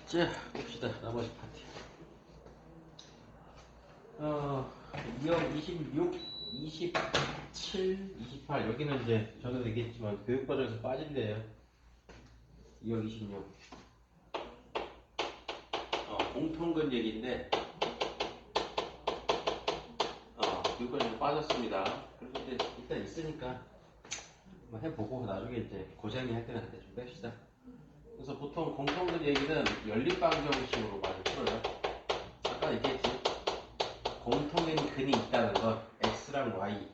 자, 봅시다. 나머지 파티. 2억 26, 27, 28. 여기는 이제 저도 얘기했지만 교육과정에서 빠진대요. 2억 26. 공통근 얘기인데, 교육과정에서 빠졌습니다. 그래서 이제 일단 있으니까 한번 해보고 나중에 이제 고생이 할 때는 그때 좀 뺍시다. 그래서 보통 공통근 얘기는 연립방정식으로 많이 풀어요. 아까 얘기했지. 공통인 근이 있다는 건 x랑 y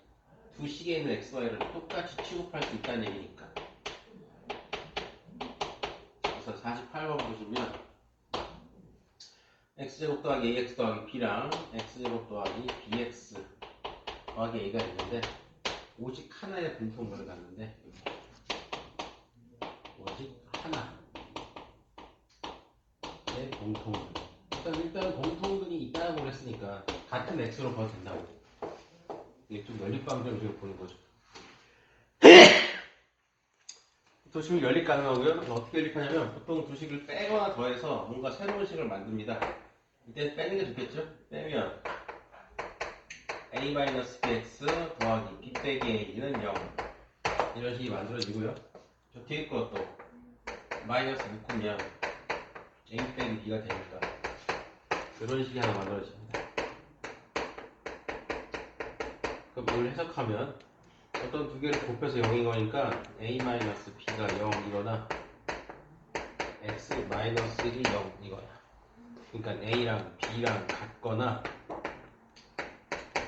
두 식에 있는 x, y를 똑같이 취급할 수 있다는 얘기니까. 그래서 48번 보시면 x제곱 더하기 ax 더하기 b랑 x제곱 더하기 bx 더하기 a가 있는데 오직 하나의 공통근을 갖는데 오직 하나의 공통근. 일단 공통근이 있다고 그랬으니까 같은 x로 봐도 된다고. 이게 좀 연립방정식을 보는 거죠. 도식을 연립 가능하고요. 어떻게 연립하냐면 보통 도식을 빼거나 더해서 뭔가 새로운 식을 만듭니다. 이때 빼는 게 좋겠죠? 빼면 a-bx 더하기 b 빼기 a는 0 이런 식이 만들어지고요. 저 뒤에 것도 마이너스 묶으면 a 빼기 b가 되니까 이런 식이 하나 만들어집니다. 그럼 이걸 해석하면 어떤 두 개를 곱해서 0인 거니까 a-b가 0이거나 x-1이 0이거나 그러니까 a랑 b랑 같거나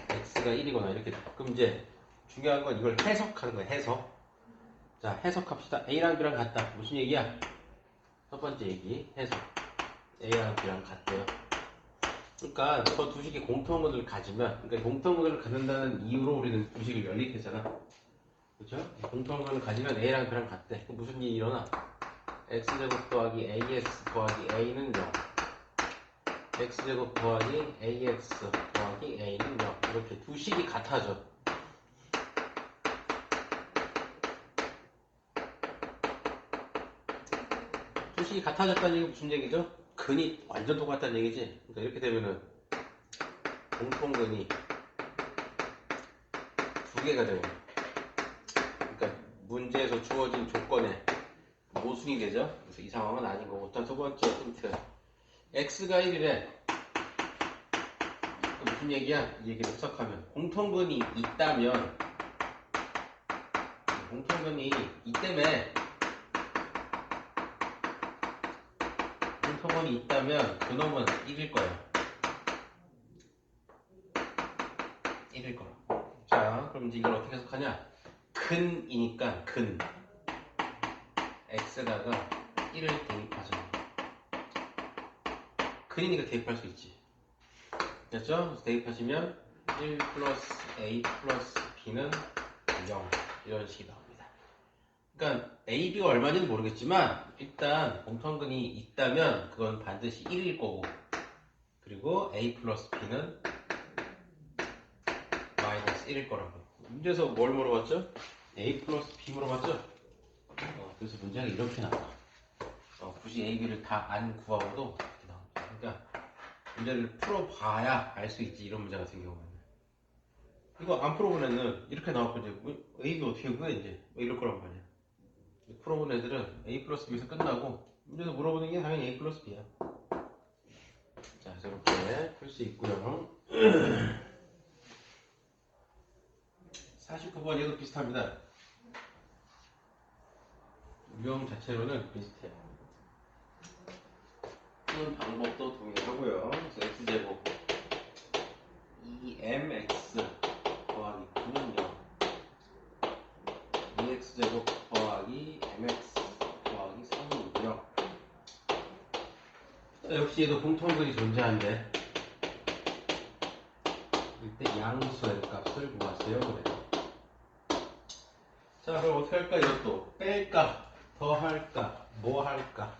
x가 1이거나 이렇게 돼. 그럼 이제 중요한 건 이걸 해석하는 거예요. 해석. 자, 해석합시다. a랑 b랑 같다. 무슨 얘기야? 첫 번째 얘기 해석. a랑 b랑 같대요. 그러니까 저 두 식이 공통근을 가지면, 그러니까 공통근을 갖는다는 이유로 우리는 두 식을 연립했잖아. 그렇죠? 공통근을 가지면 a랑 b랑 같대. 그럼 무슨 일이 일어나? x제곱 더하기 ax 더하기 a는 0. x제곱 더하기 ax 더하기 a는 0. 이렇게 두 식이 같아져. 두 식이 같아졌다는 얘기가 무슨 얘기죠? 근이 완전 똑같다는 얘기지. 그러니까 이렇게 되면은 공통근이 두 개가 되고, 그러니까 문제에서 주어진 조건에 모순이 되죠. 그래서 이 상황은 아닌 거고. 자, 두 번째 힌트. x가 1이래. 무슨 얘기야? 이 얘기를 해석하면 공통근이 있다면, 공통근이 있다며, 공통근이 있다면 그놈은 1일 거야. 1일 거야. 자, 그럼 이제 이걸 어떻게 해석하냐? 근이니까 근 x에다가 1을 대입하자. 근이니까 대입할 수 있지. 됐죠? 그래서 대입하시면 1 플러스 a 플러스 b는 0 이런 식이 나옵니다. 그러니까 a, b가 얼마인지는 모르겠지만 일단 공통근이 있다면 그건 반드시 1일 거고, 그리고 a 플러스 b는 마이너스 1일 거라고. 문제에서 뭘 물어봤죠? a 플러스 b 물어봤죠? 그래서 문제가 이렇게 나와. 굳이 a, b를 다 안 구하고도 이렇게 나옵니다. 그러니까 문제를 풀어봐야 알 수 있지, 이런 문제 같은 경우는. 이거 안 풀어본 애는 이렇게 나왔고, 이제 a, b 어떻게 구해, 이제 뭐 이럴 거란 말이야. 풀어본 애들은 a 플러스 b에서 끝나고 문제에서 물어보는 게 당연히 a 플러스 b야. 자, 이렇게 풀 수 있고요. 49번 얘도 비슷합니다. 유형 자체로는 비슷해요. 푸는 방법도 동일하고요. 그래서 x제곱 2mx 더하기 9는 0, 2x제곱 더하기 mx 더하기 3은 0. 자, 역시 얘도 공통근이 존재한데 이때 양수의 값을 구하세요. 그래요. 자, 그럼 어떻게 할까? 이것도 뺄까? 더 할까? 뭐 할까?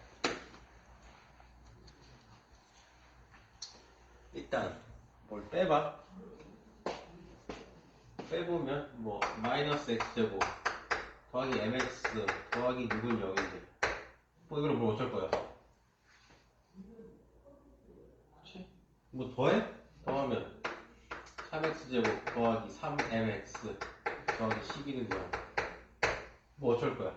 일단 뭘 빼봐. 빼보면 뭐 마이너스 x제곱 더하기 mx 더하기 6은 0인데 뭐 이거를 뭘 어쩔 거야? 그치? 뭐 더해? 더하면 3x제곱 더하기 3mx 더하기 12는 0. 뭐 어쩔 거야?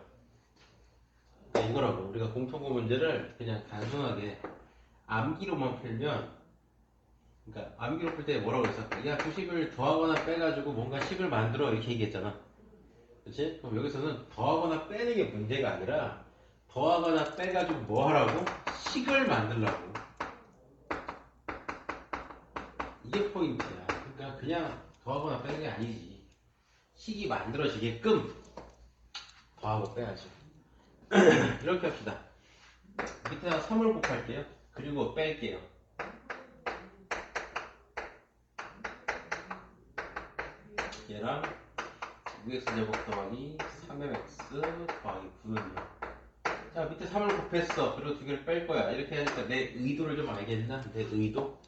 이거라고. 우리가 공통분 문제를 그냥 단순하게 암기로만 풀면, 그러니까 암기로 풀 때 뭐라고 그랬어? 야, 그 식을 더하거나 빼가지고 뭔가 식을 만들어 이렇게 얘기했잖아. 그치? 그럼 여기서는 더하거나 빼는 게 문제가 아니라 더하거나 빼가지고 뭐 하라고? 식을 만들라고. 이게 포인트야. 그러니까 그냥 더하거나 빼는 게 아니지. 식이 만들어지게끔 더하고 빼야지. 이렇게 합시다. 밑에다 3을 곱할게요. 그리고 뺄게요. 얘랑 6x제곱 더하기 3mx 더하기 9는요. 자, 밑에 3을 곱했어. 그리고 두 개를 뺄 거야. 이렇게 하니까 내 의도를 좀 알겠나? 내 의도?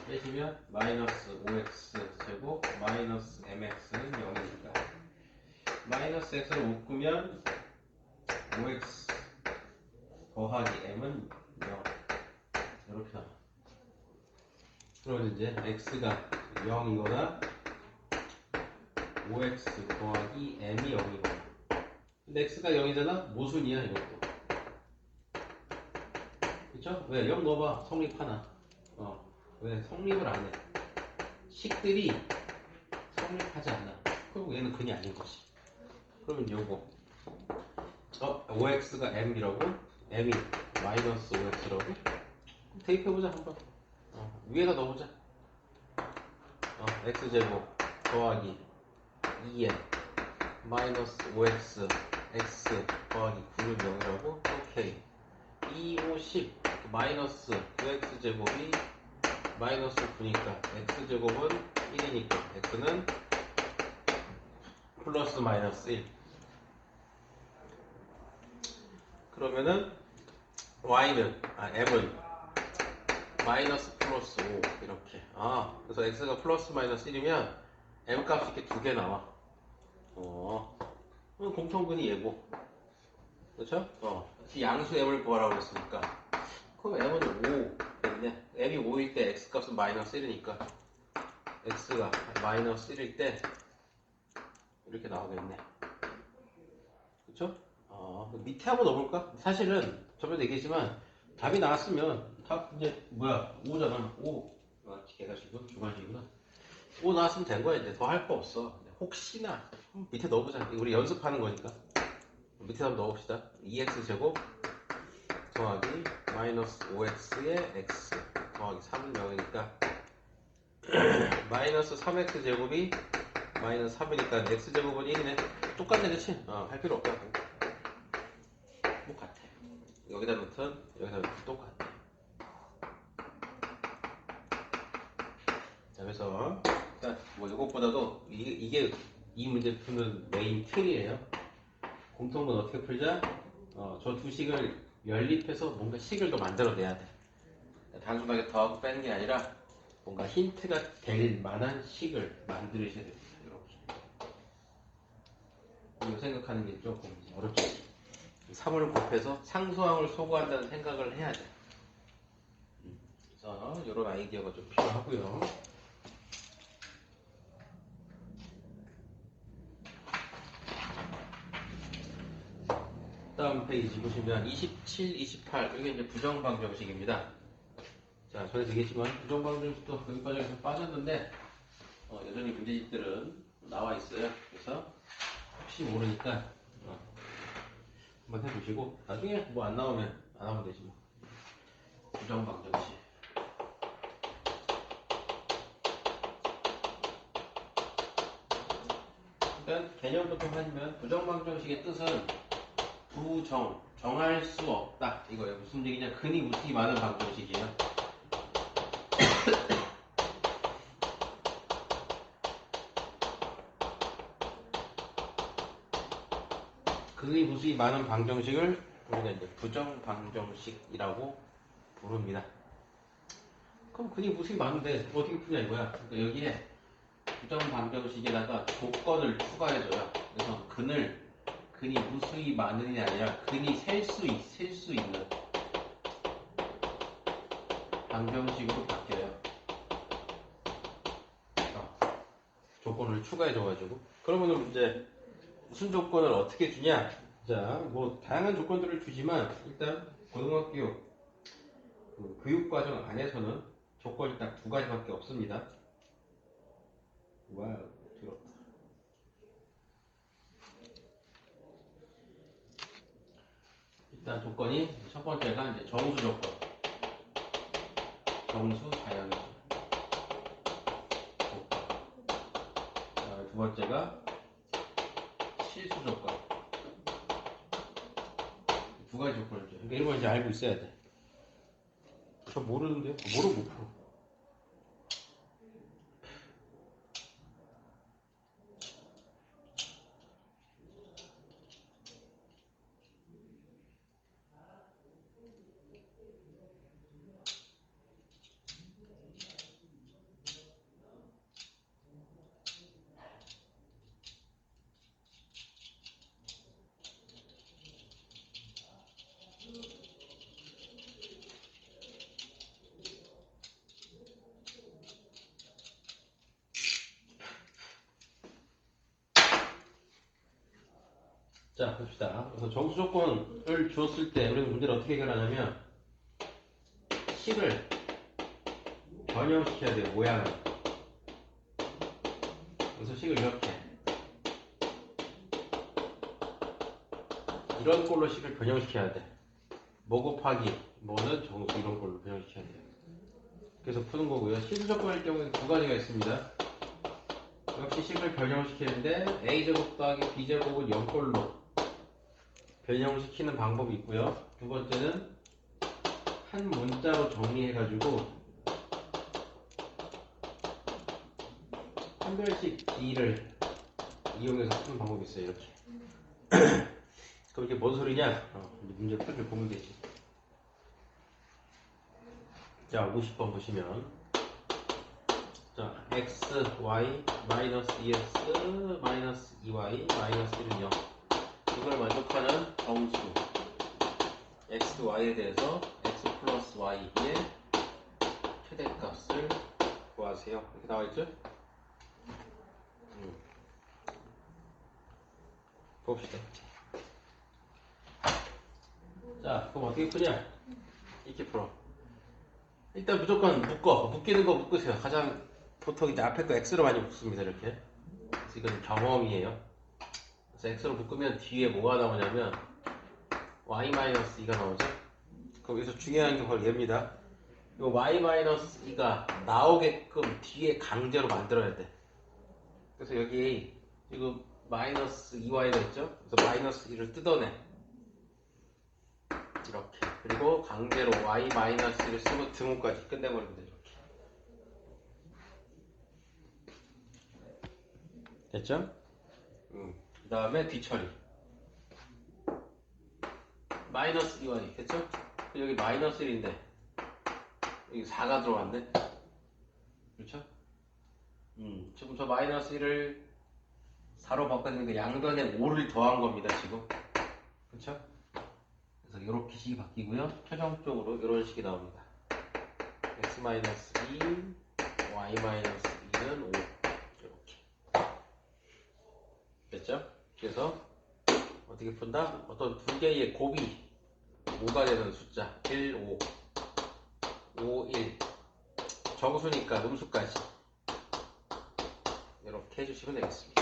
빼시면 마이너스 5x 제곱 마이너스 mx는 0이니까 마이너스 x를 묶으면 5x 더하기 m은 0 이렇게 나와. 그러면 이제 x가 0이거나 5x 더하기 m이 0이거나. 근데 x가 0이잖아? 모순이야 이것도. 그쵸? 왜? 0 넣어봐. 성립하나? 왜? 성립을 안 해. 식들이 성립하지 않아. 그럼 얘는 근이 아닌 거지. 그러면 요거 5x가 m이라고? m이 마이너스 5x라고? 대입해보자 한번. 위에다 넣어보자. x제곱 더하기 2m 마이너스 5x x 더하기 9는 0이라고? 오케이. 2, 5, 10 마이너스 9x제곱이 마이너스 9니까 x제곱은 1이니까 x는 플러스 마이너스 1. 그러면은 y는 m은 마이너스 플러스 5 이렇게. 그래서 x가 플러스 마이너스 1이면 m 값이 이렇게 두 개 나와. 그럼 공통분이 얘고, 그렇죠? 양수 m을 구하라고 했으니까 그럼 m은 5 됐네. m이 5일 때 x 값은 마이너스 1이니까 x가 마이너스 1일 때 이렇게 나오겠네. 그쵸? 밑에 한번 넣어볼까? 사실은 저번에 얘기했지만 답이 나왔으면 답 이제 뭐야 5잖아. 5 계산식은 주관식이구나. 5 나왔으면 된 거야. 이제 더 할 거 없어. 혹시나 밑에 넣어보자. 우리 연습하는 거니까 밑에 한번 넣어봅시다. 2x제곱 더하기 마이너스 5x의 x 더하기 3은 0이니까 마이너스 3x제곱이 마이너스 3이니까 x제곱은 1이네. 똑같네, 그치? 할 필요 없다. 똑같아. 여기다 놓든 여기다 놓든 똑같아. 자, 그래서 뭐 이것보다도 이게 이 문제 푸는 메인 틀이에요. 공통분 어떻게 풀자? 저 두 식을 연립해서 뭔가 식을 더 만들어내야 돼. 단순하게 더하고 빼는 게 아니라 뭔가 힌트가 될 만한 식을 만들으셔야 됩니다. 이렇게. 이거 생각하는 게 조금 어렵지. 3을 곱해서 상수항을 소구한다는 생각을 해야 돼. 그래서 이런 아이디어가 좀 필요하고요. 다음 페이지 보시면 27, 28 이게 이제 부정방정식입니다. 자, 전에 얘기했지만 부정방정식도 여기까지 좀 빠졌는데 여전히 문제집들은 나와 있어요. 그래서 혹시 모르니까 한번 해보시고 나중에 뭐 안 나오면 안 하면 되지 뭐. 부정방정식. 일단 개념부터 하시면 부정방정식의 뜻은 정할 수 없다 이거예요. 무슨 얘기냐? 근이 무수히 많은 방정식이에요. 근이 무수히 많은 방정식을 우리가 이제 부정방정식이라고 부릅니다. 그럼 근이 무수히 많은데 어떻게 푸냐 이거야. 그러니까 여기에 부정방정식에다가 조건을 추가해줘요. 그래서 근이 무수히 많으냐 아니라 근이 셀 수 있는 방정식으로 바뀌어요. 조건을 추가해줘가지고. 그러면 이제 무슨 조건을 어떻게 주냐? 자, 뭐 다양한 조건들을 주지만 일단 고등학교 교육과정 안에서는 조건이 딱 두 가지밖에 없습니다. 와우, 들었다. 일단 조건이 첫 번째가 이제 정수 조건, 정수 다양한 조건. 두 번째가 실수 조건. 두 가지 조건을 줘요. 그러니까 이런 걸 이제 알고 있어야 돼. 저 모르는데요? 모르고 못 풀어. 자, 봅시다. 그래서 정수 조건을 주었을 때 우리는 문제를 어떻게 해결하냐면 식을 변형시켜야 돼요, 모양을. 그래서 식을 이렇게 이런 꼴로 식을 변형시켜야 돼. 뭐 곱하기 뭐는 정수 이런 꼴로 변형시켜야 돼요. 그래서 푸는 거고요. 실수 조건일 경우에 두 가지가 있습니다. 역시 식을 변형시키는데 a제곱 더하기 b제곱은 0꼴로 변형시키는 방법이 있고요. 두 번째는 한 문자로 정리해가지고 한별식 d를 이용해서 푸는 방법이 있어요. 이렇게. 그럼 이게 뭔 소리냐? 문제 풀을 보면 되지. 자, 50번 보시면 자, x, y, 마이너스 2x, 마이너스 2y, 마이너스 1은 0. 이걸 만족하는 정수 x, y에 대해서 x 플러스 y의 최대값을 구하세요. 이렇게 나와있죠? 봅시다. 자, 그럼 어떻게 푸냐? 이렇게 풀어. 일단 무조건 묶이는 거 묶으세요. 가장 보통 이제 앞에 거 x로 많이 묶습니다. 이렇게. 그래서 이건 경험이에요. 그래서 x로 묶으면 뒤에 뭐가 나오냐면 y-2가 나오죠. 그럼 여기서 중요한 게 바로 얘입니다. 이 y-2가 나오게끔 뒤에 강제로 만들어야 돼. 그래서 여기 지금 마이너스 2y가 있죠. 그래서 마이너스 2를 뜯어내. 이렇게. 그리고 강제로 y-1을 쓰고 등호까지 끝내버리면 되죠. 이렇게. 됐죠? 그 다음에 뒤처리. 마이너스 2y. 됐죠? 여기 마이너스 1인데 여기 4가 들어왔네. 그렇죠? 지금 저 마이너스 1을 4로 바꿨으니까 양변에 5를 더한 겁니다. 지금. 그렇죠? 그래서 이렇게 식이 바뀌고요. 최종적으로 이런 식이 나옵니다. x-2, y-2는 5. 이렇게. 됐죠? 그래서 어떻게 푼다? 어떤 두 개의 곱이 5가 되는 숫자 1, 5, 5, 1 정수니까 음수까지 이렇게 해주시면 되겠습니다.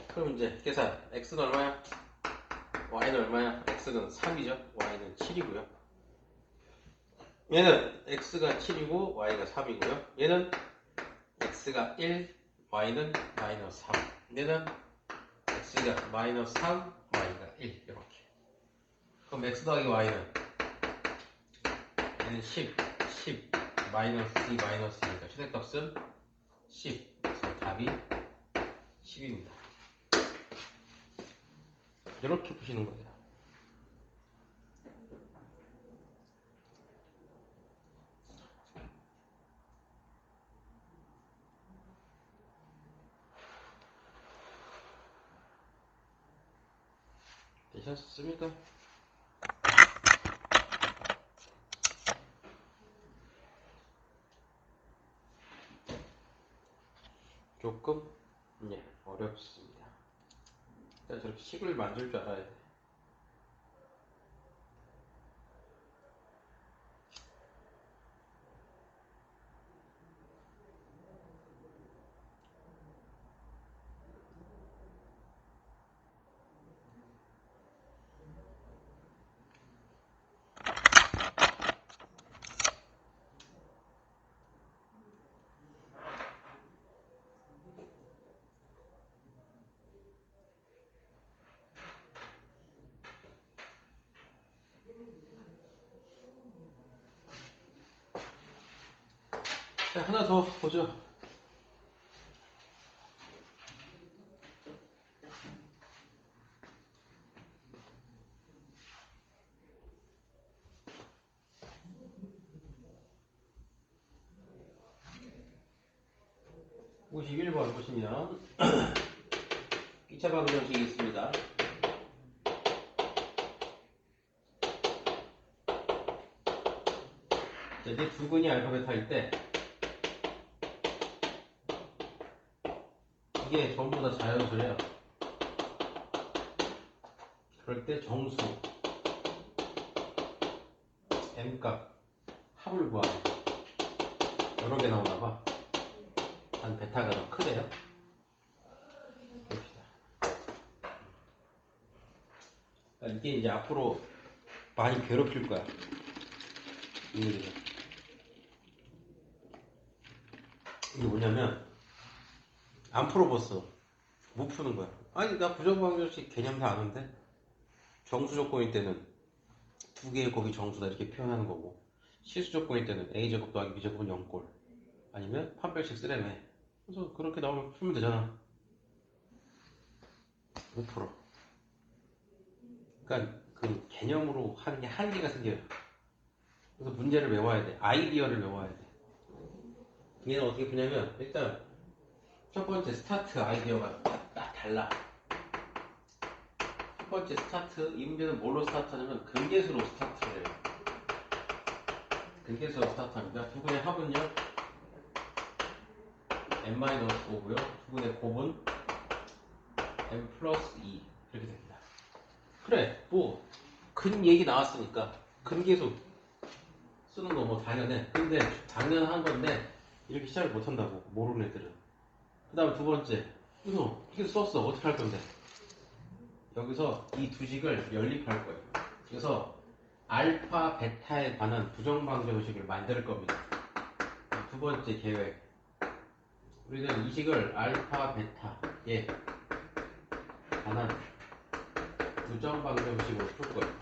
그럼 이제 계산 x는 얼마야? y는 얼마야? x는 3이죠. y는 7이고요. 얘는 x가 7이고 y가 3이고요. 얘는 x가 1, y는 마이너스 3. 얘는 x가 마이너스 3, y가 1 이렇게. 그럼 x 더하기 y는 얘는 10, 마이너스 2, 마이너스 2니까 최대값은 10. 그래서 답이 10입니다. 이렇게 푸시는 거예요. 되셨습니까? 조금 어렵습니다. 일단 저렇게 식을 만들 줄 알아야 돼. 자, 하나 더 보죠. (51번) 보시면 기차방정 형식이 있습니다. 이제 두근이 알파벳일 때 이게 전부 다 자연수래요. 그럴 때 정수 m값 합을 구하래. 여러 개 나오나봐. 한 베타가 더 크대요. 봅시다. 이게 이제 앞으로 많이 괴롭힐 거야. 이게 뭐냐면 안 풀어봤어. 못 푸는 거야. 아니 나 부정방정식 개념 다 아는데 정수 조건일 때는 두 개의 곱이 정수다 이렇게 표현하는 거고 실수 조건일 때는 a제곱 더하기 b제곱은 0꼴 아니면 판별식 쓰래매. 그래서 그렇게 나오면 풀면 되잖아. 못 풀어. 그러니까 그 개념으로 하는 게 한계가 생겨요. 그래서 문제를 외워야 돼. 아이디어를 외워야 돼. 얘는 어떻게 푸냐면 일단 첫 번째 스타트 아이디어가 딱 달라. 첫 번째 스타트, 이 문제는 뭘로 스타트하냐면 근계수로 스타트를 해요. 근계수로 스타트합니다. 두근의 합은요 n-5고요. 두근의 곱은 n 플러스 2 이렇게 됩니다. 그래 뭐 근 얘기 나왔으니까 근계수 쓰는 거 뭐 당연해. 근데 당연한 건데 이렇게 시작을 못한다고 모르는 애들은. 그 다음에 두 번째 그래서 이게 썼어. 어떻게 할 건데 여기서 이 두 식을 연립할 거예요. 그래서 알파, 베타에 관한 부정방정식을 만들 겁니다. 두 번째 계획. 우리는 이 식을 알파, 베타에 관한 부정방정식으로 풀 거예요.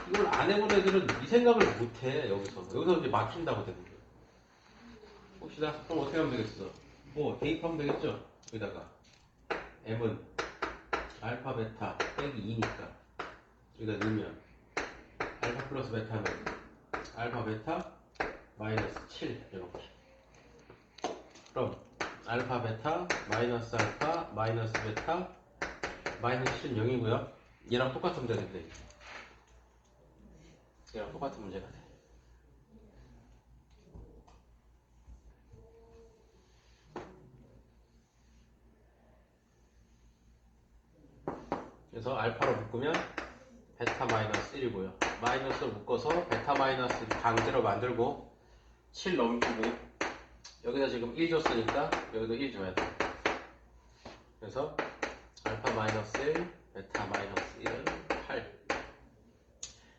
이걸 안 해본 애들은 이 생각을 못해. 여기서 이제 막힌다고 되는 거예요. 봅시다. 그럼 어떻게 하면 되겠어? 뭐 대입하면 되겠죠? 여기다가 m은 알파, 베타 빼기 2니까 여기다 넣으면 알파 플러스 베타는 알파, 베타 마이너스 7 이렇게. 그럼 알파, 베타 마이너스 알파 마이너스 베타 마이너스 7은 0이고요. 얘랑 똑같은 문제가 된대. 얘랑 똑같은 문제가 돼. 그래서 알파로 묶으면 베타 마이너스 1이고요. 마이너스로 묶어서 베타 마이너스 강제로 만들고 7 넘기고 여기다 지금 1 줬으니까 여기도 1 줘야 돼. 그래서 알파 마이너스 1 베타 마이너스 1은 8.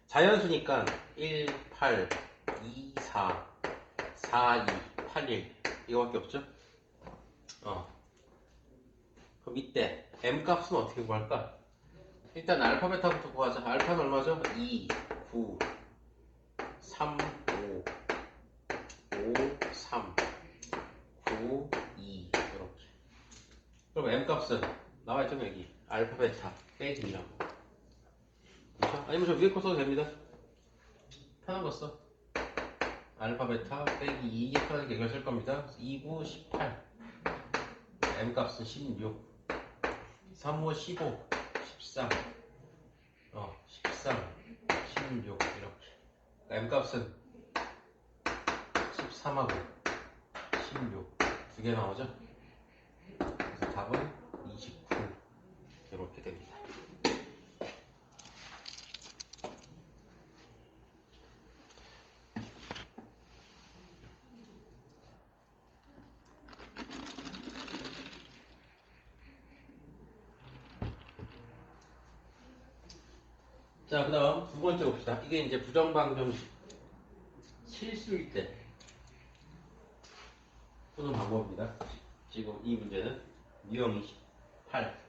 자연수니까 1, 8, 2, 4, 4, 2, 8, 1 이거밖에 없죠? 그럼 이때 m 값은 어떻게 구할까? 일단 알파 베타부터 구하자. 알파는 얼마죠? 2, 9, 3, 5, 5, 3, 9, 2 이렇게. 그럼 m 값은 나와있죠 여기. 알파 베타 빼기 2라고. 그렇죠? 아니면 저 위에 거 써도 됩니다. 편한 거 써. 알파 베타 빼기 2 이게 편하게 이걸 쓸 겁니다. 2, 9, 18 m 값은 16 3, 5, 15 13, 13, 16 이렇게. m값은 13하고 16 두 개 나오죠? 그래서 답은 29 이렇게 됩니다. 자, 그 다음 두 번째 봅시다. 이게 이제 부정방정식 실수일 때 푸는 방법입니다. 지금 이 문제는 유형 28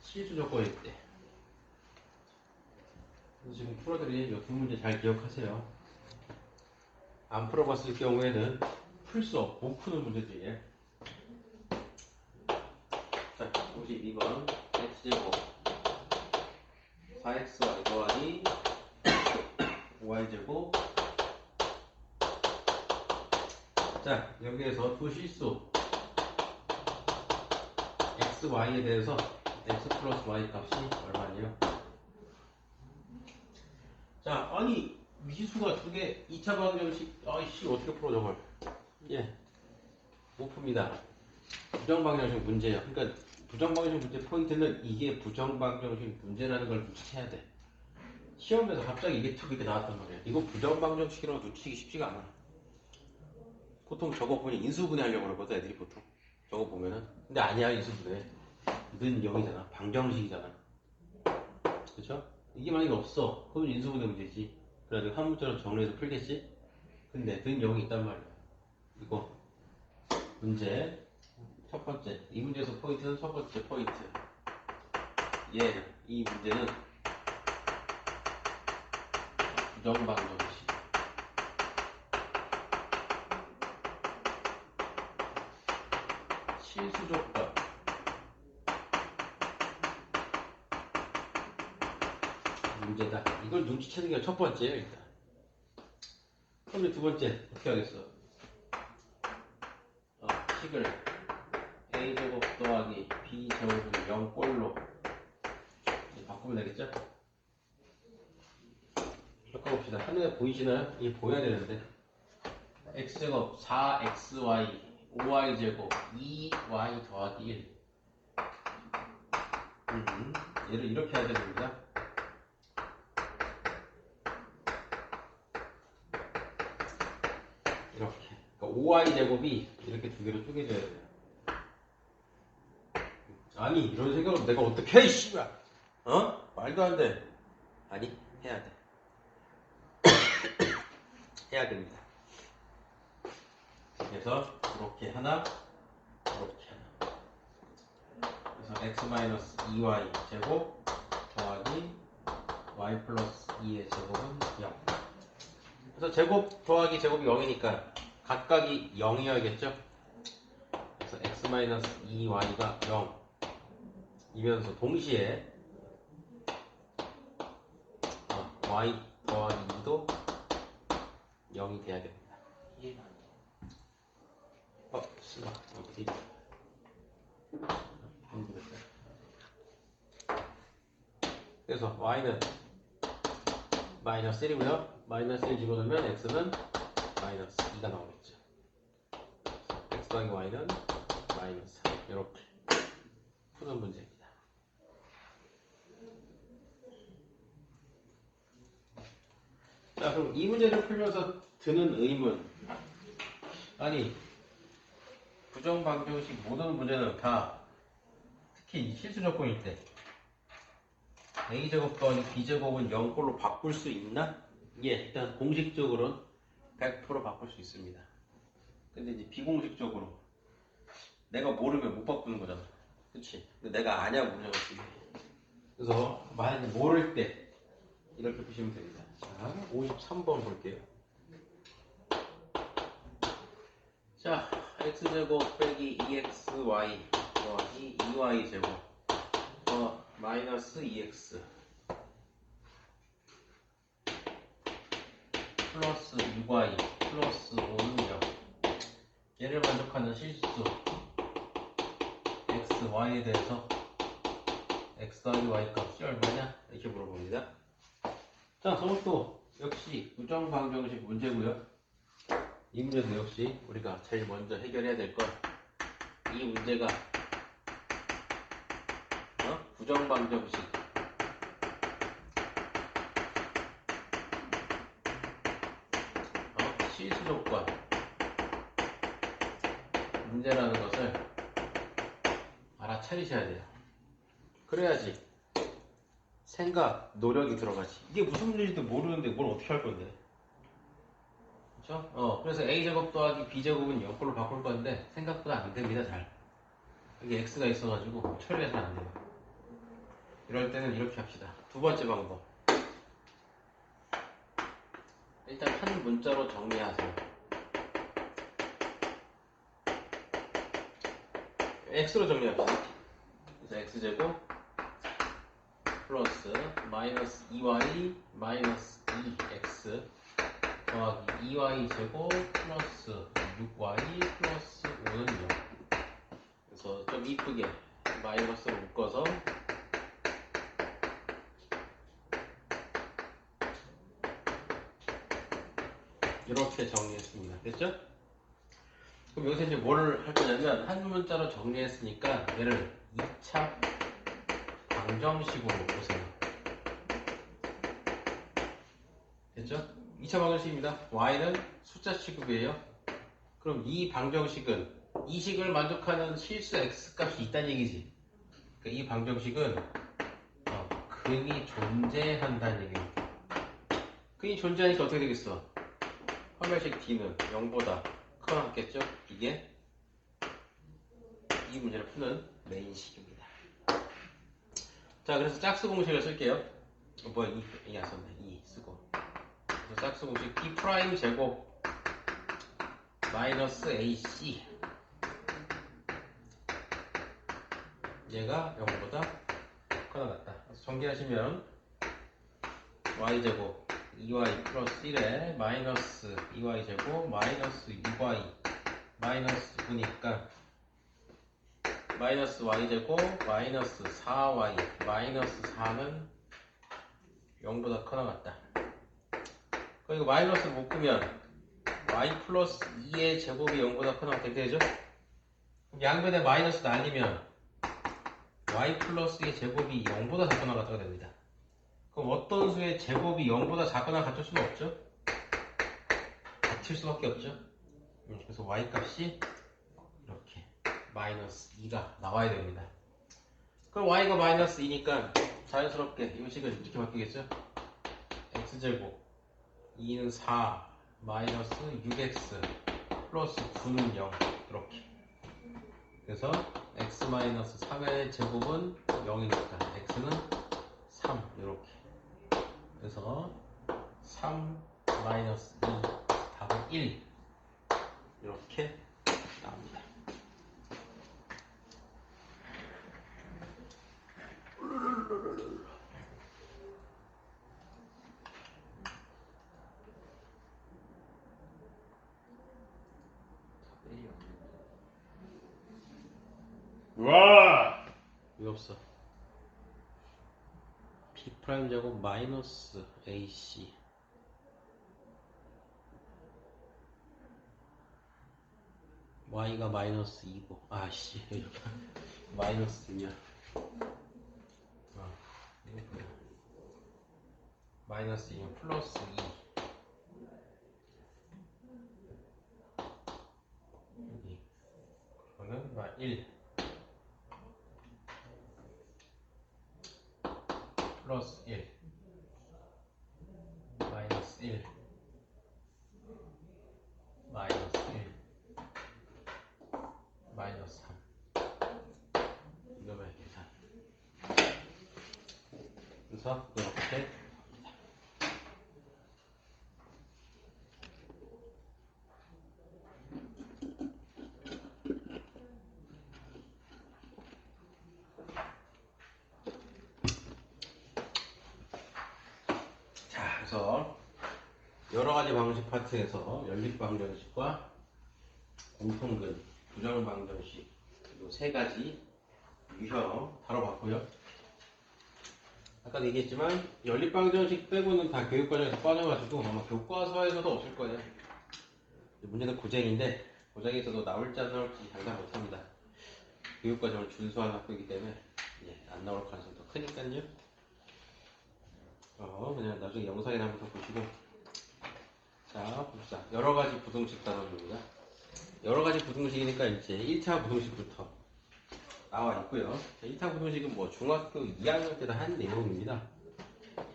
실수 조건일 때. 지금 풀어드린 이 두 문제 잘 기억하세요. 안 풀어봤을 경우에는 풀 수 없고 못 푸는 문제들이에요. 자, 52번 x제곱 4xy 더하기 y제곱. 자, 여기에서 두 실수 x, y에 대해서 x 플러스 y 값이 얼마예요? 자, 아니 미지수가 두 개 2차 방정식. 아이씨, 어떻게 풀어 저걸? 예, 못 풉니다. 부정방정식 문제예요. 그러니까 부정방정식 문제 포인트는 이게 부정방정식 문제라는 걸 눈치채야 돼. 시험에서 갑자기 이게 툭 이렇게 나왔단 말이야. 이거 부정방정식이라고 눈치채기 쉽지가 않아. 보통 저거 보니 인수분해 하려고 그러거든, 애들이 보통. 저거 보면은. 근데 아니야, 인수분해. 는 0이잖아. 방정식이잖아. 그쵸? 이게 만약에 없어. 그러면 인수분해 문제지. 그래가지고 한 문자로 정리해서 풀겠지? 근데 는 0이 있단 말이야. 이거. 문제. 첫 번째. 이 문제에서 포인트는 첫 번째 포인트. 이 문제는 부정방정식. 실수 조건. 문제다. 이걸 눈치채는 게 첫 번째예요, 일단. 그럼 두 번째 어떻게 하겠어? 식을 a제곱 더하기 b제곱은 0꼴로 바꾸면 되겠죠? 바꿔봅시다. 하늘에 보이시나요? 이게 보여야 되는데. x제곱 4xy 5y제곱 2y 더하기 1. 얘를 이렇게 해야 됩니다. 이렇게. 그러니까 5y제곱이 이렇게 두 개로 쪼개져야 돼요. 아니, 이런 생각을 내가 어떻게 해, 씨발! 말도 안 돼. 아니, 해야 돼. 해야 됩니다. 그래서 이렇게 하나, 이렇게 하나. 그래서 x-2y 제곱 더하기 y 플러스 2의 제곱은 0. 그래서 제곱 더하기 제곱이 0이니까 각각이 0이어야겠죠? 그래서 x-2y가 0 이면서 동시에 y 더하기 2도 0이 돼야 됩니다. 씨발, 어디? 그래서 y는 마이너스 1이고요. 마이너스 1 집어넣으면 x는 마이너스 2가 나오겠죠. x 더하기 y는 마이너스 3. 이렇게 푸는 문제입니다. 자, 그럼 이 문제를 풀면서 드는 의문. 아니, 부정방정식 모든 문제는 다 특히 실수 조건일 때 a제곱 더하기 b제곱은 0꼴로 바꿀 수 있나? 예, 일단 공식적으로는 100% 바꿀 수 있습니다. 근데 이제 비공식적으로 내가 모르면 못 바꾸는 거잖아. 그치? 근데 내가 아냐 문제가 있습니다. 그래서 만약에 모를 때 이렇게 보시면 됩니다. 자, 53번 볼게요. 자, x제곱 빼기 2xy 더하기 2y제곱 더 마이너스 2x 플러스 6y 플러스 5는 0. 얘를 만족하는 실수 x, y에 대해서 x 더하기 y 값이 얼마냐? 이렇게 물어봅니다. 자, 저것도 역시 부정방정식 문제고요. 이 문제도 역시 우리가 제일 먼저 해결해야 될 건 이 문제가 부정방정식 실수 조건 문제라는 것을 알아차리셔야 돼요. 그래야지 생각, 노력이 들어가지. 이게 무슨 문제인지도 모르는데 뭘 어떻게 할 건데. 그렇죠? 그래서 a제곱 더하기 b제곱은 옆으로 바꿀 건데 생각보다 안 됩니다. 잘. 여기 x가 있어가지고 처리가 잘 안 돼요. 이럴 때는 이렇게 합시다. 두 번째 방법. 일단 한 문자로 정리하세요. x로 정리합시다. 그래서 x제곱 플러스 마이너스 2y 마이너스 2x 더하기 2y 제곱 플러스 6y 플러스 5는 0. 그래서 좀 이쁘게 마이너스로 묶어서 이렇게 정리했습니다. 됐죠? 그럼 여기서 이제 뭘 할 거냐면 한 문자로 정리했으니까 얘를 2차 방정식으로 보세요. 됐죠? 2차 방정식입니다. y는 숫자 취급이에요. 그럼 이 방정식은 이 식을 만족하는 실수 x 값이 있다는 얘기지. 그러니까 이 방정식은 근이 존재한다는 얘기입니다. 근이 존재하니까 어떻게 되겠어? 화멸식 d는 0보다 커나겠죠? 이게 이 문제를 푸는 메인식입니다. 자, 그래서 짝수 공식을 쓸게요. 이 안 썼네. 이 쓰고. 그래서 짝수 공식 b 프라임 제곱 마이너스 ac 얘가 0보다 커나 같다. 그래서 정리하시면 y제곱 2y 플러스 1에 마이너스 2y 제곱 마이너스 6y 마이너스 9니까 마이너스 y 제곱 마이너스 4y 마이너스 4는 0보다 커나 같다. 그리고 마이너스를 묶으면 y 플러스 2의 제곱이 0보다 커나 같다. 이렇게 되죠? 그럼 양변에 마이너스 날리면 y 플러스 2의 제곱이 0보다 작거나 같다가 됩니다. 그럼 어떤 수의 제곱이 0보다 작거나 같을 수는 없죠? 같을 수밖에 없죠? 그래서 y 값이 이렇게 마이너스 2가 나와야 됩니다. 그럼 y가 마이너스 2니까 자연스럽게 이 식은 이렇게 바뀌겠죠? x제곱 2는 4 마이너스 6x 플러스 9는 0 이렇게. 그래서 x 마이너스 3의 제곱은 0이니까 x는 3 이렇게. 그래서 3 마이너스 2 답은 1 이렇게 나옵니다. 와! 왜 없어? b 프라임 제곱 마이너스 ac y가 마이너스 2고 아씨 이렇게 마이너스 2야. 마이너스 2면 플러스 2 여기 그러면 1 플러스 1 마이너스 1 마이너스 1 마이너스 3 이거면 계산. 그래서 이렇게 그래서 여러가지 방정식 파트에서 연립방정식과 공통근, 부정방정식 이 세 가지 유형 다뤄봤고요. 아까도 얘기했지만 연립방정식 빼고는 다 교육과정에서 빠져가지고 아마 교과서에서도 없을 거예요. 문제는 고쟁인데 고쟁에서도 나올지 안 나올지 장담 못합니다. 교육과정을 준수한 학교이기 때문에 안 나올 가능성이 더 크니까요. 그냥 나중에 영상이나 한번 더 보시고. 자, 봅시다. 여러가지 부등식 단원입니다. 여러가지 부등식이니까 이제 1차 부등식부터 나와 있고요. 1차 부등식은 뭐 중학교 2학년 때도 한 내용입니다.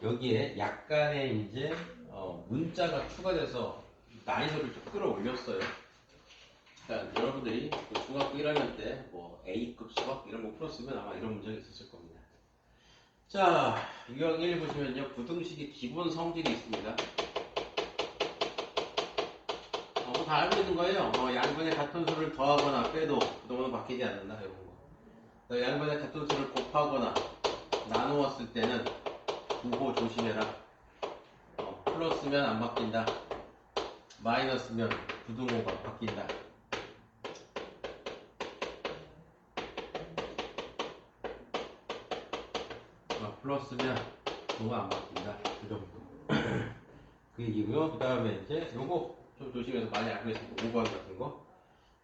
여기에 약간의 이제 문자가 추가돼서 난이도를 좀 끌어올렸어요. 그러니까 여러분들이 중학교 1학년 때 뭐 A급 수학 이런 거 풀었으면 아마 이런 문제가 있었을 겁니다. 자, 유형 1 보시면요. 부등식의 기본 성질이 있습니다. 다 알고 있는 거예요. 양변의 같은 수를 더하거나 빼도 부동은 바뀌지 않는다. 이런 거. 양변의 같은 수를 곱하거나 나누었을 때는 부호 조심해라. 플러스면 안 바뀐다. 마이너스면 부등호가 바뀐다. 플러스면 부호가 안 바뀐다. 그 정도. 그 얘기고요. 그 다음에 이제 요거 좀 조심해서 많이 알고 있습니다. 5번 같은 거.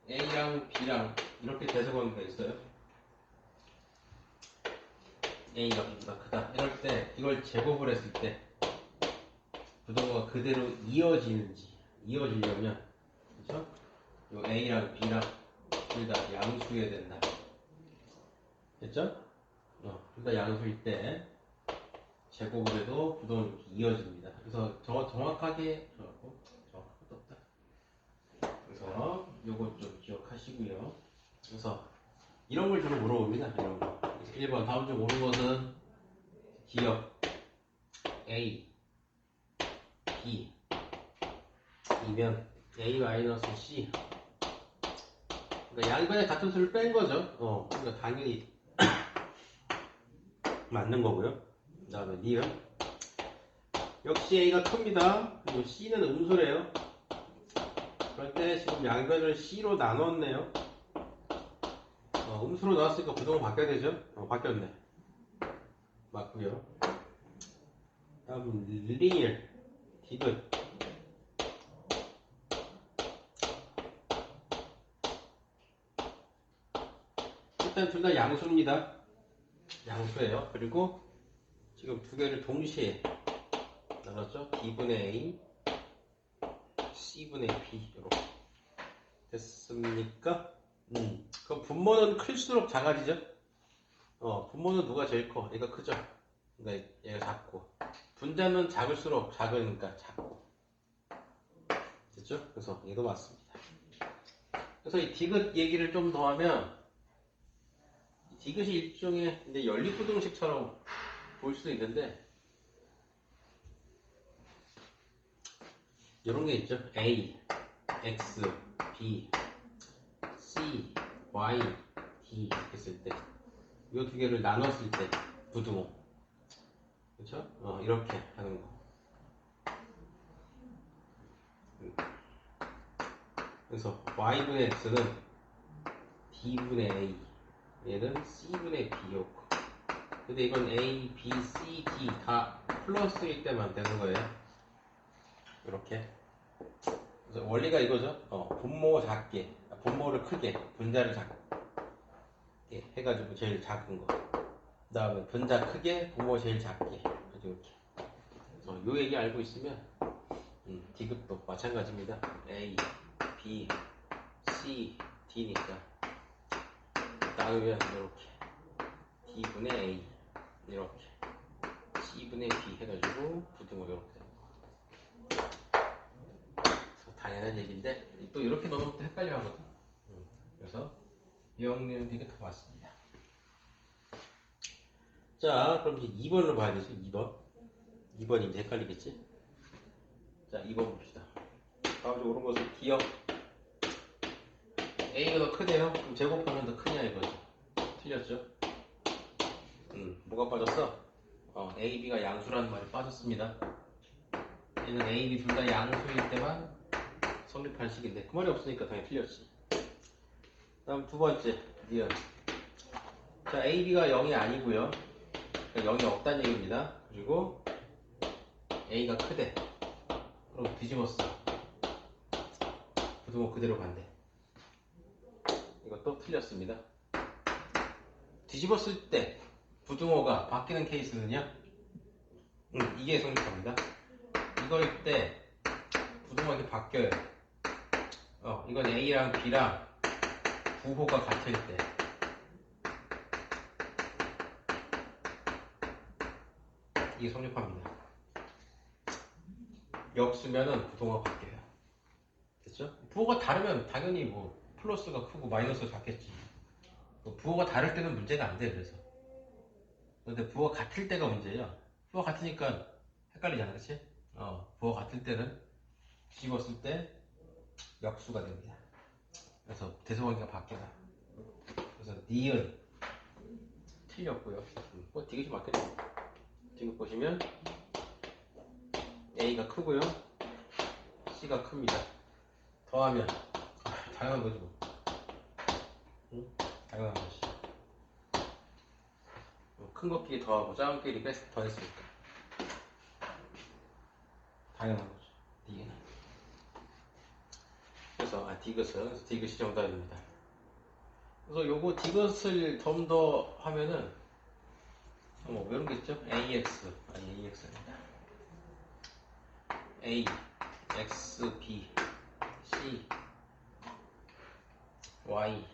A랑 B랑 이렇게 대성관계가 있어요. A가 B보다 크다. 이럴 때 이걸 제곱을 했을 때 부동호가 그대로 이어지려면 그렇죠? 요 A랑 B랑 둘 다 양수여야 된다. 됐죠? 둘 다 양수일 때 제곱을 해도 부동은 이렇게 이어집니다. 그래서 정확하게 정확하게 없다. 그래서 요거 좀 기억하시고요. 그래서 이런 걸 주로 물어봅니다. 이런 거. 1번 다음 중 옳은 것은 기억 A, B 이면 A-C. 그러니까 양변의 같은 수를 뺀 거죠. 그러니까 당연히 맞는 거고요. 그 다음에 니은 역시 A가 큽니다. 그리고 C는 음수래요. 그럴 때 지금 양변을 C로 나눴네요. 음수로 나왔으니까 부동은 바뀌어야 되죠? 바뀌었네. 맞고요. 다음 리을 디귿 일단 둘 다 양수입니다. 양수예요. 그리고 지금 두 개를 동시에 나눴죠? B분의 A, C분의 B 이렇게 됐습니까? 그럼 분모는 클수록 작아지죠? 분모는 누가 제일 커? 얘가 크죠? 그러니까 얘가 작고 분자는 작을수록 작으니까 작고 됐죠? 그래서 얘도 맞습니다. 그래서 이 디귿 얘기를 좀 더 하면 디귿이 일종의 이제 연립부등식처럼 볼 수도 있는데 이런 게 있죠. A, X, B, C, Y, D 했을 때 이 두 개를 나눴을 때 부등호 그렇죠? 이렇게 하는 거. 그래서 Y분의 X는 D분의 A 얘는 C분의 B였고 근데 이건 A, B, C, D 다 플러스일 때만 되는 거예요. 이렇게 그래서 원리가 이거죠. 분모 작게 분모를 크게 분자를 작게 해가지고 제일 작은 거 그 다음에 분자 크게 분모 제일 작게 이렇게 그래서 요 얘기 알고 있으면 디귿도 마찬가지입니다. A, B, C, D니까 나누면 이렇게 D분의 A 이렇게 C분의 B 해가지고 부등호 이렇게 되는 거. 그래서 당연한 얘기인데 또 이렇게 넣으면 또 헷갈려 하거든. 그래서 유형리은 되게 더 맞습니다. 자, 그럼 이제 2번으로 봐야 되죠. 2번이 이제 헷갈리겠지? 자, 2번 봅시다. 다음 중 옳은 것은 기억 A가 더 크대요. 그럼 제곱하면 더 크냐 이거죠. 틀렸죠? 뭐가 빠졌어? A, B가 양수라는 말이 빠졌습니다. 얘는 A, B 둘 다 양수일 때만 성립할 식인데 그 말이 없으니까 당연히 틀렸지. 다음 두 번째 니은 자, A, B가 0이 아니고요. 그러니까 0이 없다는 얘기입니다. 그리고 A가 크대. 그럼 뒤집었어. 부등호 그대로 간대. 이것도 틀렸습니다. 뒤집었을 때 부등호가 바뀌는 케이스는요? 이게 성립합니다. 이거일 때 부등호가 이렇게 바뀌어요. 이건 A랑 B랑 부호가 같을 때. 이게 성립합니다. 역수면은 부등호가 바뀌어요. 됐죠? 부호가 다르면 당연히 뭐 플러스가 크고 마이너스가 작겠지. 부호가 다를 때는 문제가 안 돼. 그래서 근데 부호가 같을 때가 문제예요. 부호가 같으니까 헷갈리잖아, 그치? 부호가 같을 때는 뒤집었을 때 역수가 됩니다. 그래서 대소관계가 바뀌어요. 그래서 니은 틀렸고요. 디귿이 맞겠네. 지금 보시면 A가 크고요, C가 큽니다. 더하면 당연한 거지 뭐. 당연한 거지. 큰 것끼리 더하고 작은 것끼리 더했으니까 당연한 거죠. 디귿은. 그래서 디귿이 정답입니다. 그래서 요거 디귿을 좀 더 하면은 뭐 이런 게 있죠? AX입니다. A, X, B, C, Y,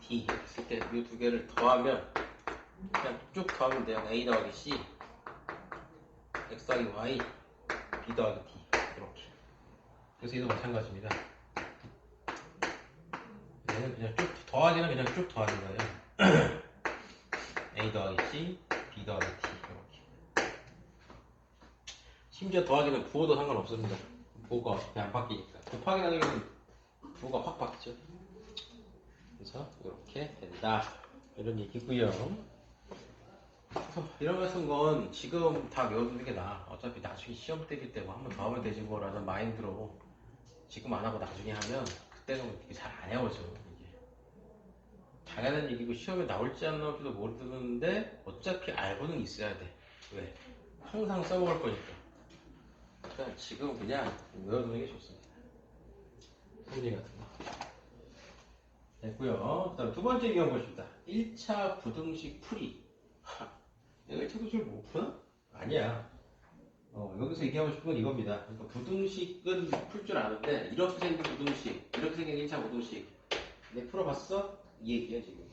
D 했을 때 이 두 개를 더하면 그냥 쭉 더하면 돼요. A 더하기 C, X 더하기 Y, B 더하기 D 이렇게. 그래서 얘도 마찬가지입니다. 얘는 그냥 쭉 더하기는 그냥 쭉 더하는 거예요. A 더하기 C, B 더하기 D 이렇게. 심지어 더하기는 부호도 상관없습니다. 부호가 어차피 안 바뀌니까. 곱하기 나누기는 부호가 확 바뀌죠. 그래서 이렇게 된다. 이런 얘기고요. 이런 쓴 건 지금 다 외워두는 게 나아. 어차피 나중에 시험 때릴 때 뭐 한 번 더 하면 되지 뭐라는 마인드로 지금 안 하고 나중에 하면 그때는 이게 잘 안 외워져. 이게 당연한 얘기고 시험에 나올지 안 나올지도 모르는데 어차피 알고는 있어야 돼. 왜? 항상 써먹을 거니까. 그러니까 지금 그냥 외워두는 게 좋습니다. 성리 같은 거. 됐고요. 그 다음 두 번째 기억 보십니다. 1차 부등식 풀이. 내가 1차 부등식을 못 푸나? 아니야. 여기서 얘기하고 싶은 건 이겁니다. 그러니까 부등식은 풀 줄 아는데 이렇게 생긴 부등식, 이렇게 생긴 1차 부등식 내 풀어봤어? 이 얘기야 지금.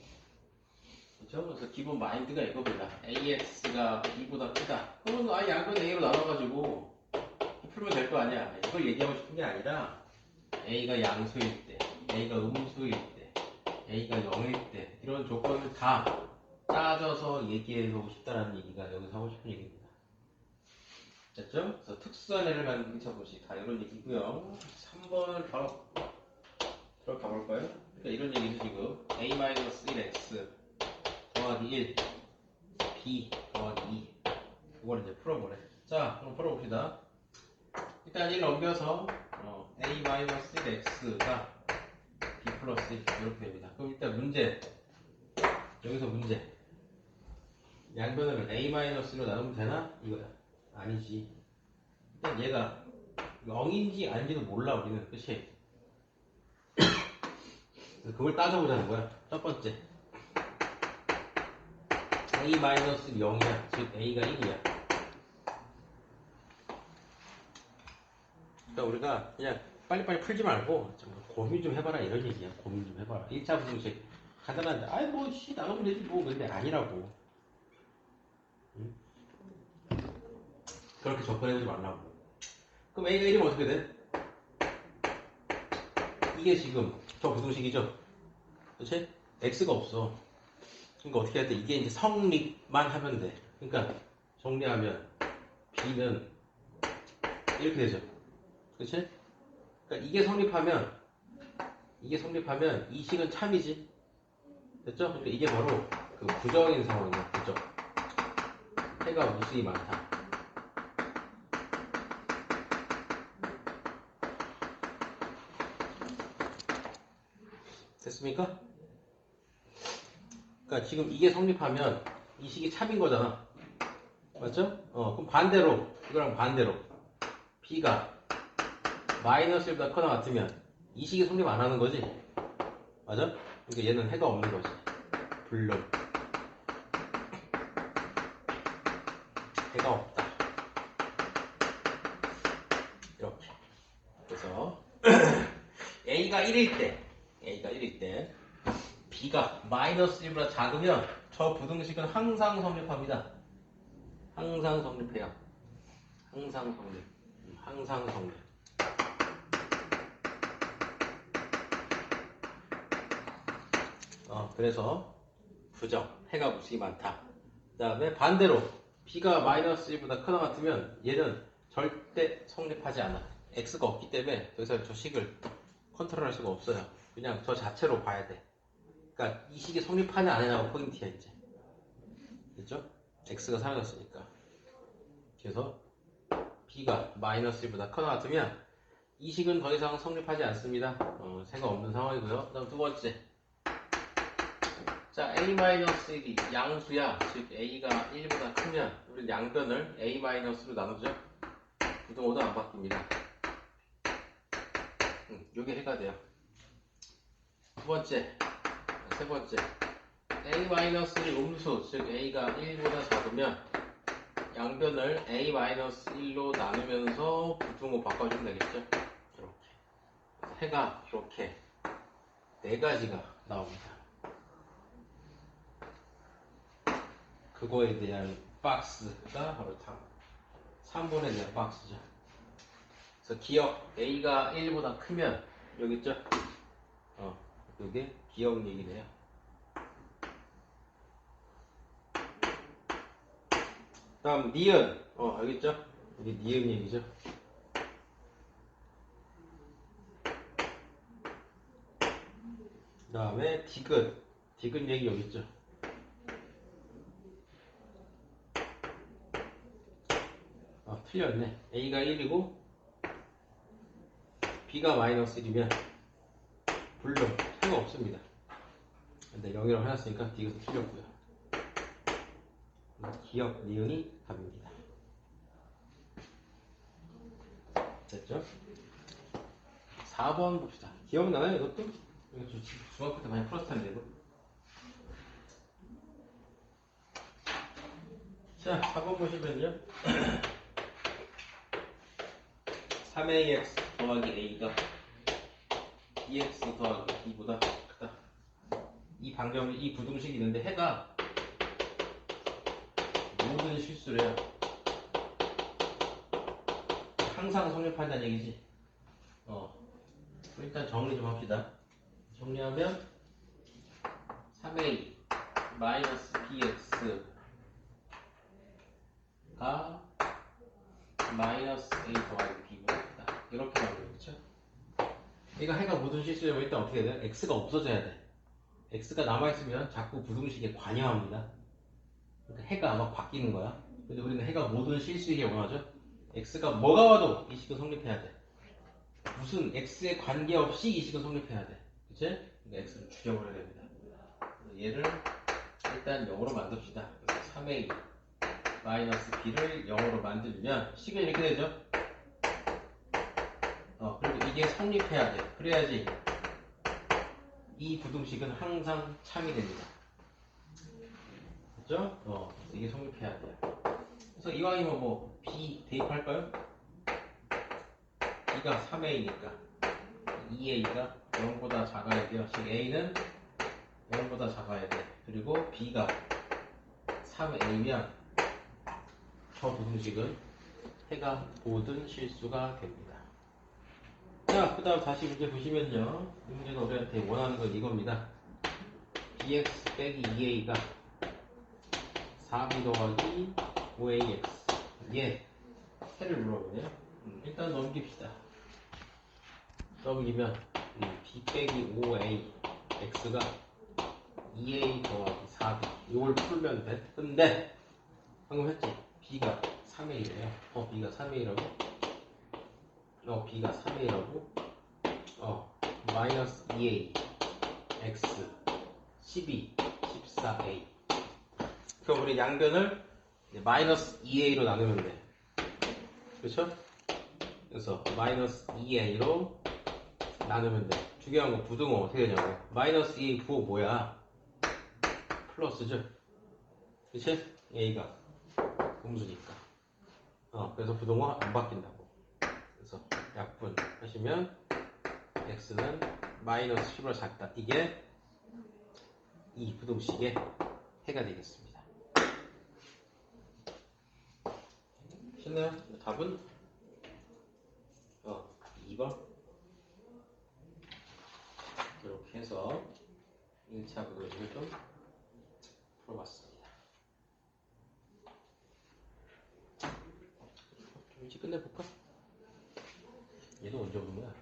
그렇죠? 그래서 기본 마인드가 이겁니다. AX가 B보다 크다. 그러면 아예 양변 A로 나눠가지고 풀면 될 거 아니야. 이걸 얘기하고 싶은 게 아니라 A가 양수일 때, A가 음수일 때, A가 0일 때 이런 조건을 다 따져서 얘기해보고 싶다는 얘기가 여기서 하고 싶은 얘기입니다. 됐죠? 그래서 특수한 애를 만든 1차 부등식 다 이런 얘기고요. 3번을 바로 들어가 볼까요? 그러니까 이런 얘기죠 지금. A-1x 더하기 1 B 더하기 2 이걸 이제 풀어보래. 자 그럼 풀어봅시다. 일단 1 넘겨서 A-1x가 B 플러스 1 이렇게 됩니다. 그럼 일단 문제, 여기서 문제, 양변을 A-로 나누면 되나? 이거야. 아니지. 일단 얘가 0인지 아닌지도 몰라 우리는. 그치? 그걸 따져보자는 거야. 첫 번째, A-0이야. 즉 A가 1이야. 그러니까 우리가 그냥 빨리빨리 풀지 말고 좀 고민 좀 해봐라 이런 얘기야. 고민 좀 해봐라. 1차 부등식 간단한데 아이 뭐 나누면 되지 뭐. 근데 아니라고. 응? 그렇게 접근해보지 말라고. 그럼 A가 1이면 어떻게 돼? 이게 지금 저 부등식이죠? 그치? X가 없어. 그러니까 어떻게 해야 돼? 이게 이제 성립만 하면 돼. 그러니까 정리하면 B는 이렇게 되죠. 그치? 그러니까 이게 성립하면 이 식은 참이지. 됐죠? 그러니까 이게 바로 그 부정인 상황이야. 부정. 해가 무수히 많다. 됐습니까? 그러니까 지금 이게 성립하면 이 식이 참인 거잖아. 맞죠? 그럼 반대로, 이거랑 반대로 b가 마이너스 1보다 커나 같으면 이 식이 성립 안 하는 거지. 맞아? 그러니까 얘는 해가 없는 거지. 불능. 해가 없다. 이렇게. 그래서 A가 1일 때 B가 마이너스 1보다 작으면 저 부등식은 항상 성립합니다. 항상 성립해요. 항상 성립. 항상 성립. 그래서 부정, 해가 무수히 많다. 그 다음에 반대로 B가 마이너스 1보다 크나 같으면 얘는 절대 성립하지 않아. X가 없기 때문에 더 이상 저 식을 컨트롤할 수가 없어요. 그냥 저 자체로 봐야 돼. 그러니까 이 식이 성립하냐 안 하냐가 포인트야 이제. 됐죠? X가 사라졌으니까. 그래서 B가 마이너스 1보다 크나 같으면 이 식은 더 이상 성립하지 않습니다. 새가 없는 상황이고요. 그 다음 두 번째. 자, A-1이 양수야. 즉 A가 1보다 크면 우리 양변을 A-로 나누죠. 부등호도 안 바뀝니다. 요게 해가 돼요. 세 번째 A-이 음수, 즉 A가 1보다 작으면 양변을 A-1로 나누면서 부등호 바꿔주면 되겠죠. 이렇게 해가 이렇게 네 가지가 나옵니다. 그거에 대한 박스가 바로 3번에 대한 박스죠. 그래서 기억 A가 1보다 크면 여기 있죠? 이게 기억 얘기네요. 다음 니은 알겠죠? 이게 니은 얘기죠. 그 다음에 디귿 얘기 여기 있죠. 틀렸네. A가 1이고 B가 마이너스 1이면 불능, 해가 없습니다. 근데 0이라고 해놨으니까 디귿은 틀렸고요. 기억, 니은이 답입니다. 됐죠? 4번 봅시다. 기억나나요 이것도? 이거 중학교 때 많이 풀었을 텐데 이거. 자, 4번 보시면요. 3ax 더하기 a가 bx 더하기 b보다 크다. 이 방정식, 이 부등식이 있는데 해가 모든 실수를 해요. 항상 성립한다는 얘기지. 일단 정리 좀 합시다. 정리하면 3a 마이너스 bx가 마이너스 a 더하기 b보다 크다. 이렇게 나오는 거죠. 이거 해가 모든 실수라면 일단 어떻게 해야 돼? x가 없어져야 돼. x가 남아있으면 자꾸 부등식에 관여합니다. 그러니까 해가 막 바뀌는 거야. 근데 우리는 해가 모든 실수이게 원하죠. x가 뭐가 와도 이 식은 성립해야 돼. 무슨 x에 관계없이 이 식은 성립해야 돼. 그치? 그러니까 x를 줄여버려야 됩니다. 얘를 일단 0으로 만듭시다. 3a 마이너스 b를 0으로 만들면 식은 이렇게 되죠. 그리고 이게 성립해야 돼. 그래야지 이 부등식은 항상 참이 됩니다. 그죠? 이게 성립해야 돼요. 그래서 이왕이면 뭐 b 대입할까요? b가 3a니까 2a가 0보다 작아야 돼요. 즉 a는 0보다 작아야 돼. 그리고 b가 3a면 저 부등식은 해가 모든 실수가 됩니다. 자, 그 다음 다시 문제 보시면요. 이 문제가 우리한테 원하는 건 이겁니다. bx 빼기 2a가 4b 더하기 5ax. 해를 물어보네요. 일단 넘깁시다. 넘기면 b 빼기 5a x가 2a 더하기 4b. 이걸 풀면 돼. 근데 방금 했지? b가 3a래요. b가 3a라고? b가 3a라고? 마이너스 2a x 12 14a. 그럼 우리 양변을 이제 마이너스 2a로 나누면 돼. 그렇죠? 그래서 마이너스 2a로 나누면 돼. 중요한 거 부등호 어떻게 되냐고. 마이너스 2a 부호 뭐야? 플러스죠. 그치? a가 음수니까. 그래서 부등호 안 바뀐다고. 그래서 약분 하시면 x는 마이너스 10을 작다. 이게 이 부등식의 해가 되겠습니다. 쉽나요? 답은 2번. 이렇게 해서 1차 부등식을 좀 풀어봤습니다. 좀 일찍 끝내볼까? 얘도 언제 오는 거야?